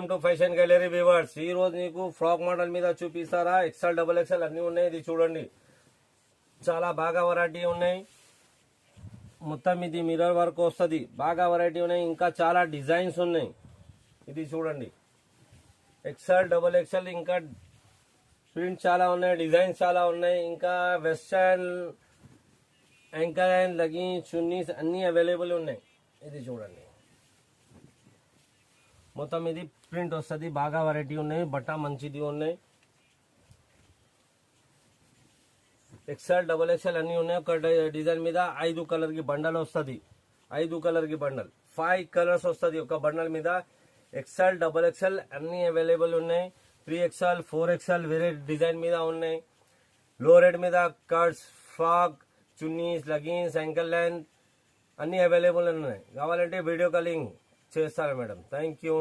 Welcome to fashion gallery viewers. ఈ రోజు నీకు ఫ్రాక్ మోడల్ మీద చూపిస్తారా. ఎక్స్ఎల్ డబుల్ ఎక్స్ఎల్ అన్ని ఉన్నాయి. ఇది చూడండి, చాలా బాగా వెరైటీ ఉన్నాయి. మొత్తం ఇది మిర్రర్ వర్క్ వస్తుంది. బాగా వెరైటీ ఉన్నాయి, ఇంకా చాలా డిజైన్స్ ఉన్నాయి. ఇది చూడండి, ఎక్స్ఎల్ డబుల్ ఎక్స్ఎల్, ఇంకా ప్రింట్ చాలా ఉన్నాయి, డిజైన్స్ చాలా ఉన్నాయి. ఇంకా western anchor and leggings, chunnis అన్నీ అవైలబుల్ ఉన్నాయి. ఇది చూడండి, మొత్తం ఇది ప్రింట్ వస్తుంది. బాగా వెరైటీ ఉన్నాయి, బట్ట మంచిది ఉన్నాయి. ఎక్స్ఎల్ డబుల్ ఎక్స్ఎల్ అన్నీ ఉన్నాయి. ఒక డిజైన్ మీద 5 కలర్ కి బండల్ వస్తుంది. 5 కలర్ కి బండల్, 5 కలర్స్ వస్తుంది ఒక బండల్ మీద. ఎక్స్ఎల్ డబుల్ ఎక్స్ఎల్ అన్నీ అవైలబుల్ ఉన్నాయి. 3XL 4XL వేరే డిజైన్ మీద ఉన్నాయి. లో రేట్ మీద cuts, frock, chunnis, leggings, ankle length అన్నీ అవైలబుల్ ఉన్నాయి. కావాలంటే వీడియో కాలింగ్ చేస్తాను మేడం. Thank you.